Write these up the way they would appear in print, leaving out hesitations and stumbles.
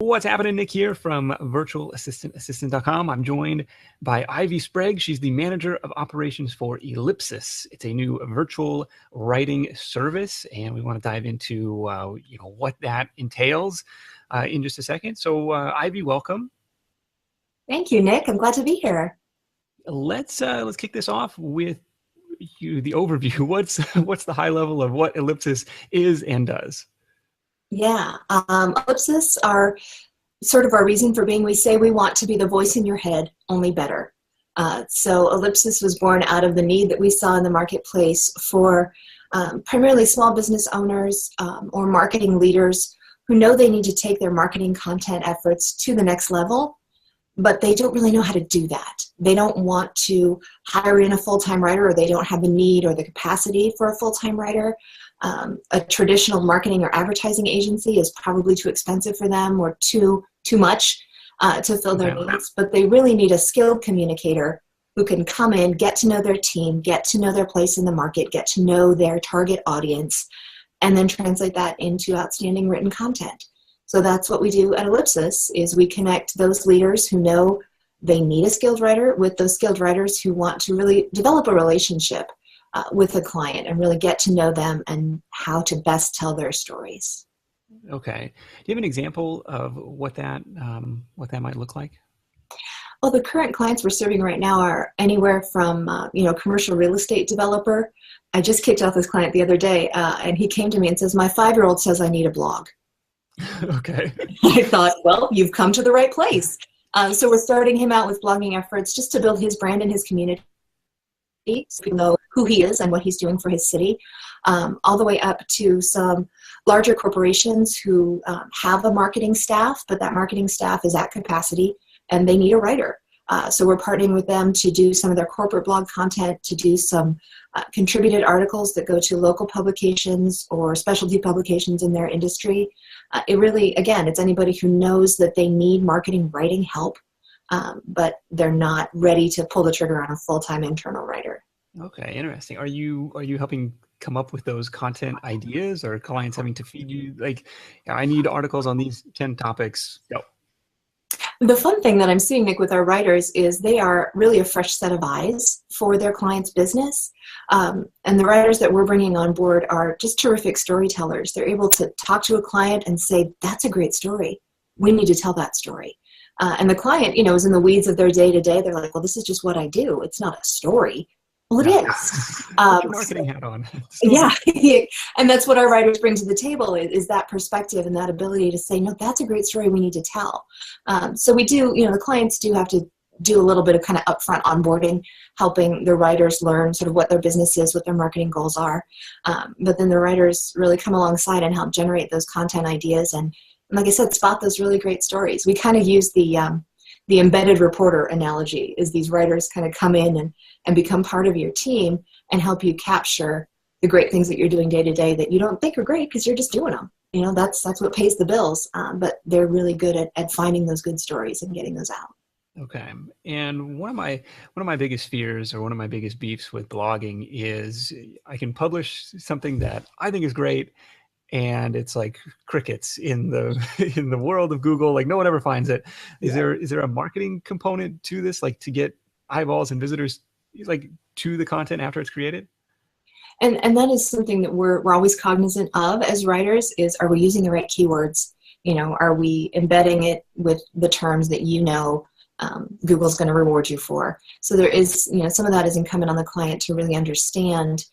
What's happening? Nick here from virtualassistantassistant.com. I'm joined by Ivy Sprague. She's the manager of operations for Ellipsis. It's a new virtual writing service, and we want to dive into what that entails in just a second. So, Ivy, welcome. Thank you, Nick. I'm glad to be here. Let's kick this off with the overview. What's the high level of what Ellipsis is and does? Yeah, Ellipsis are sort of our reason for being. We say we want to be the voice in your head, only better. So Ellipsis was born out of the need that we saw in the marketplace for primarily small business owners or marketing leaders who know they need to take their marketing content efforts to the next level, but they don't really know how to do that. They don't want to hire in a full-time writer, or they don't have the need or the capacity for a full-time writer. A traditional marketing or advertising agency is probably too expensive for them, or too much to fill their needs, but they really need a skilled communicator who can come in, get to know their team, get to know their place in the market, get to know their target audience, and then translate that into outstanding written content. So that's what we do at Ellipsis, is we connect those leaders who know they need a skilled writer with those skilled writers who want to really develop a relationship with a client and really get to know them and how to best tell their stories. Okay. Do you have an example of what that might look like? Well, the current clients we're serving right now are anywhere from commercial real estate developer. I just kicked off this client the other day, and he came to me and says, "My 5-year-old says I need a blog." Okay. I thought, well, you've come to the right place. So we're starting him out with blogging efforts just to build his brand and his community, so people know who he is and what he's doing for his city, all the way up to some larger corporations who have a marketing staff, but that marketing staff is at capacity and they need a writer. So we're partnering with them to do some of their corporate blog content, to do some contributed articles that go to local publications or specialty publications in their industry. It really, again, it's anybody who knows that they need marketing writing help, but they're not ready to pull the trigger on a full-time internal writer. Okay, interesting. Are you helping come up with those content ideas, or clients having to feed you, like, I need articles on these 10 topics? Go. The fun thing that I'm seeing, Nick, with our writers is they are really a fresh set of eyes for their client's business. And the writers that we're bringing on board are just terrific storytellers. They're able to talk to a client and say, "That's a great story. We need to tell that story." And the client, is in the weeds of their day-to-day. They're like, "Well, this is just what I do. It's not a story." Well, it is. Put your marketing hat on. Yeah, and that's what our writers bring to the table is that perspective and that ability to say, "No, that's a great story we need to tell." So we do, the clients do have to do a little bit of kind of upfront onboarding, helping the writers learn sort of what their business is, what their marketing goals are. But then the writers really come alongside and help generate those content ideas and like I said, spot those really great stories. We kind of use the embedded reporter analogy, is these writers kind of come in and become part of your team and help you capture the great things that you're doing day to day that you don't think are great because you're just doing them. That's what pays the bills, but they're really good at finding those good stories and getting those out. Okay. And one of my biggest fears, or one of my biggest beefs with blogging, is I can publish something that I think is great, and it's like crickets in the world of Google. Like, no one ever finds it. Is there a marketing component to this, like to get eyeballs and visitors like to the content after it's created? And that is something that we're always cognizant of as writers, is, are we using the right keywords? Are we embedding it with the terms that Google's going to reward you for? So there is, some of that is incumbent on the client to really understand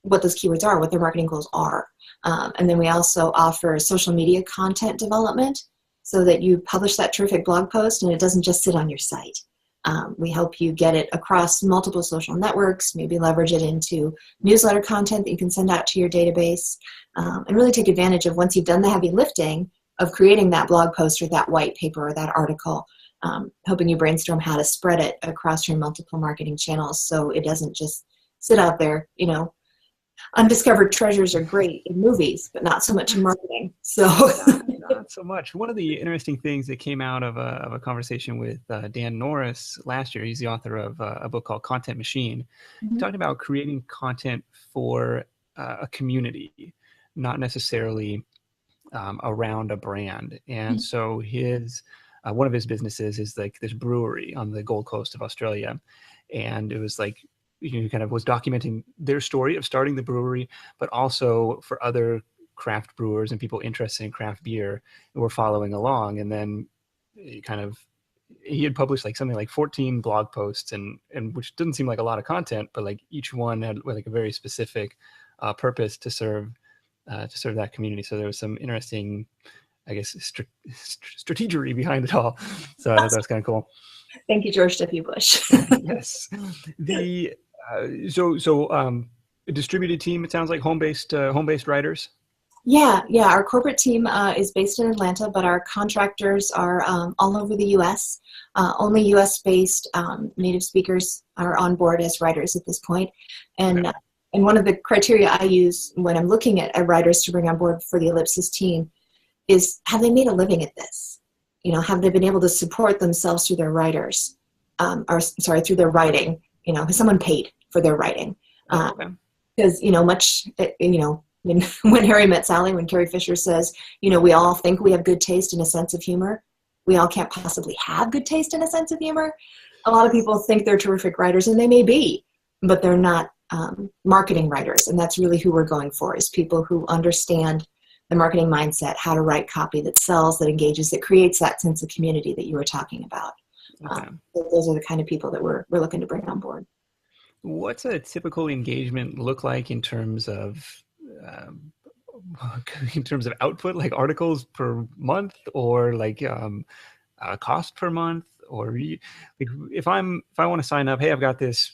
what those keywords are, what their marketing goals are. And then we also offer social media content development so that you publish that terrific blog post and it doesn't just sit on your site. We help you get it across multiple social networks, maybe leverage it into newsletter content that you can send out to your database, and really take advantage of, once you've done the heavy lifting of creating that blog post or that white paper or that article, helping you brainstorm how to spread it across your multiple marketing channels so it doesn't just sit out there. Undiscovered treasures are great in movies, but not so much in marketing. So not so much. One of the interesting things that came out of a conversation with Dan Norris last year, he's the author of a book called Content Machine. Mm-hmm. He talked about creating content for a community, not necessarily around a brand. And so his one of his businesses is like this brewery on the Gold Coast of Australia, and it was like, he kind of was documenting their story of starting the brewery, but also for other craft brewers and people interested in craft beer who were following along. And then he had published like something like 14 blog posts, and which didn't seem like a lot of content, but like each one had like a very specific purpose to serve that community. So there was some interesting, I guess, strategery behind it all. So I thought that was kind of cool. Thank you, George W. Bush. Yes. The a distributed team. It sounds like home-based writers. Yeah. Our corporate team is based in Atlanta, but our contractors are all over the U.S. Only U.S.-based native speakers are on board as writers at this point. And Okay. And one of the criteria I use when I'm looking at writers to bring on board for the Ellipsis team is, have they made a living at this? Have they been able to support themselves through their through their writing? Has someone paid for their writing? Okay. Because, when Harry Met Sally, when Carrie Fisher says, we all think we have good taste and a sense of humor, we all can't possibly have good taste and a sense of humor. A lot of people think they're terrific writers, and they may be, but they're not marketing writers. And that's really who we're going for, is people who understand the marketing mindset, how to write copy that sells, that engages, that creates that sense of community that you were talking about. Okay. Those are the kind of people that we're looking to bring on board. What's a typical engagement look like in terms of output, like articles per month, or like cost per month, or like if I want to sign up, hey, I've got this,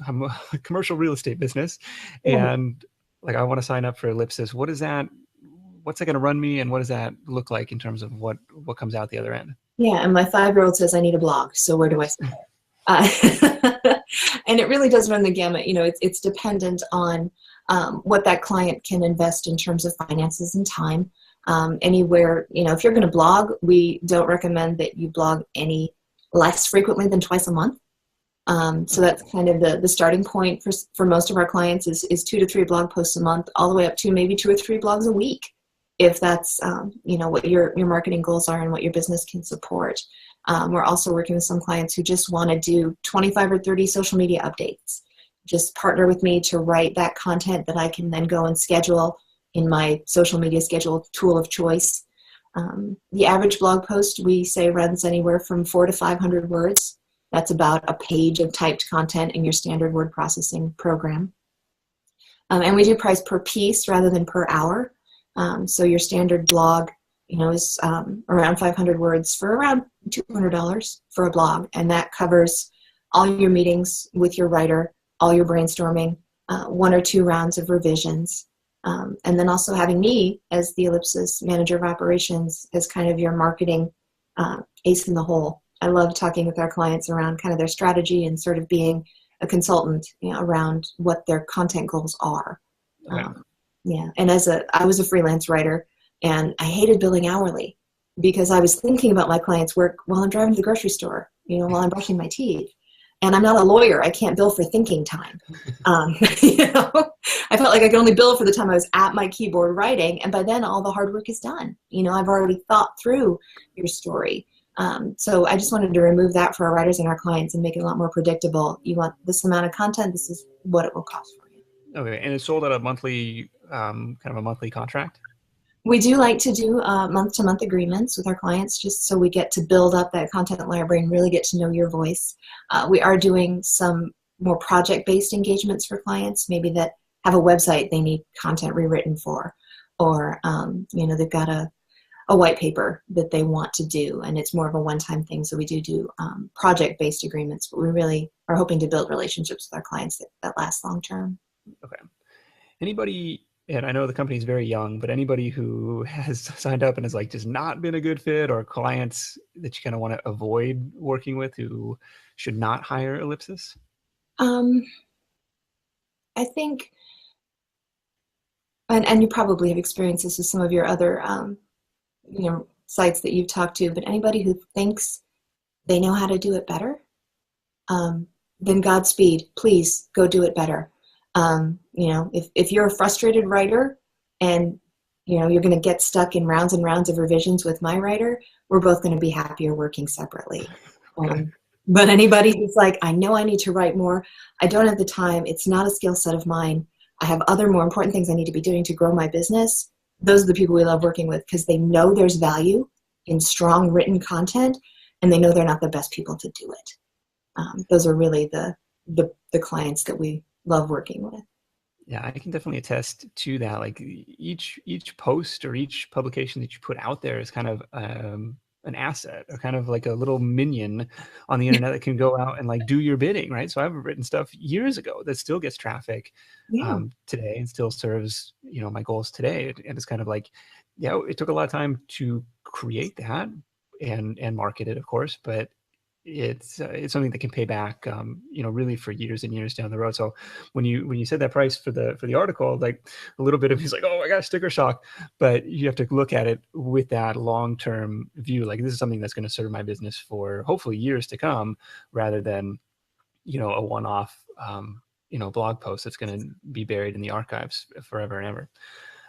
I'm a commercial real estate business, and like I want to sign up for Ellipsis. What's that going to run me, and what does that look like in terms of what comes out the other end? Yeah, and my 5-year-old says I need a blog, so where do I start? And it really does run the gamut. It's dependent on what that client can invest in terms of finances and time. Anywhere, if you're going to blog, we don't recommend that you blog any less frequently than twice a month. So that's kind of the starting point for most of our clients is 2 to 3 blog posts a month, all the way up to maybe 2 or 3 blogs a week, if that's what your marketing goals are and what your business can support. We're also working with some clients who just want to do 25 or 30 social media updates. Just partner with me to write that content that I can then go and schedule in my social media schedule tool of choice. The average blog post, we say, runs anywhere from 400 to 500 words. That's about a page of typed content in your standard word processing program. And we do price per piece rather than per hour. So your standard blog, is around 500 words for around $200 for a blog. And that covers all your meetings with your writer, all your brainstorming, 1 or 2 rounds of revisions. And then also having me as the Ellipsis manager of operations as kind of your marketing ace in the hole. I love talking with our clients around kind of their strategy and sort of being a consultant around what their content goals are. Okay. Yeah, and I was a freelance writer, and I hated billing hourly because I was thinking about my clients' work while I'm driving to the grocery store, while I'm brushing my teeth. And I'm not a lawyer. I can't bill for thinking time. I felt like I could only bill for the time I was at my keyboard writing, and by then all the hard work is done. I've already thought through your story. So I just wanted to remove that for our writers and our clients and make it a lot more predictable. You want this amount of content, this is what it will cost for you. Okay, and it's sold at a monthly, kind of a monthly contract? We do like to do month-to-month agreements with our clients just so we get to build up that content library and really get to know your voice. We are doing some more project-based engagements for clients, maybe that have a website they need content rewritten for, or they've got a white paper that they want to do, and it's more of a one-time thing. So we do project-based agreements, but we really are hoping to build relationships with our clients that last long-term. Okay. Anybody, and I know the company is very young, but anybody who has signed up and has just not been a good fit, or clients that you kind of want to avoid working with who should not hire Ellipsis? I think, and you probably have experienced this with some of your other sites that you've talked to, but anybody who thinks they know how to do it better, then Godspeed, please go do it better. If you're a frustrated writer and You know, you're going to get stuck in rounds and rounds of revisions with my writer. We're both going to be happier working separately. Okay. But anybody who's like, I know I need to write more, I don't have the time, it's not a skill set of mine, I have other more important things I need to be doing to grow my business, those are the people we love working with because they know there's value in strong written content and they know they're not the best people to do it. Those are really the clients that we love working with. Yeah, I can definitely attest to that. Like each post or each publication that you put out there is kind of an asset, or kind of like a little minion on the internet that can go out and like do your bidding, right? So I've written stuff years ago that still gets traffic Yeah. today and still serves, you know, my goals today. And it's kind of like, yeah, it took a lot of time to create that and market it, of course, but it's something that can pay back, you know, really for years and years down the road. So when you said that price for the article, like a little bit of me's like, oh my gosh, sticker shock. But you have to look at it with that long-term view. Like this is something that's going to serve my business for hopefully years to come, rather than, you know, a one-off, you know, blog post that's going to be buried in the archives forever and ever.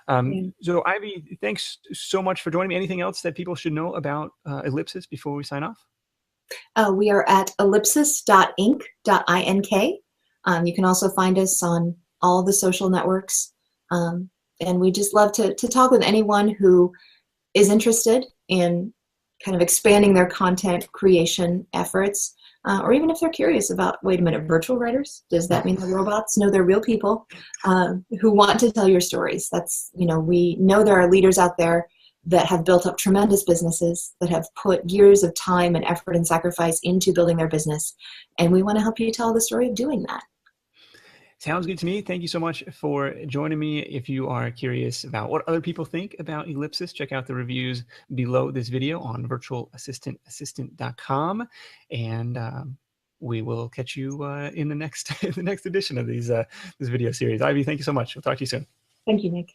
Yeah. So Ivy, thanks so much for joining me. Anything else that people should know about Ellipsis before we sign off? We are at ellipsis.ink. You can also find us on all the social networks. And we just love to talk with anyone who is interested in kind of expanding their content creation efforts, or even if they're curious about, wait a minute, virtual writers? Does that mean they're robots? No, they're real people who want to tell your stories. That's, you know, we know there are leaders out there that have built up tremendous businesses, that have put years of time and effort and sacrifice into building their business. And we want to help you tell the story of doing that. Sounds good to me. Thank you so much for joining me. If you are curious about what other people think about Ellipsis, check out the reviews below this video on virtualassistantassistant.com. And we will catch you in the next edition of this video series. Ivy, thank you so much. We'll talk to you soon. Thank you, Nick.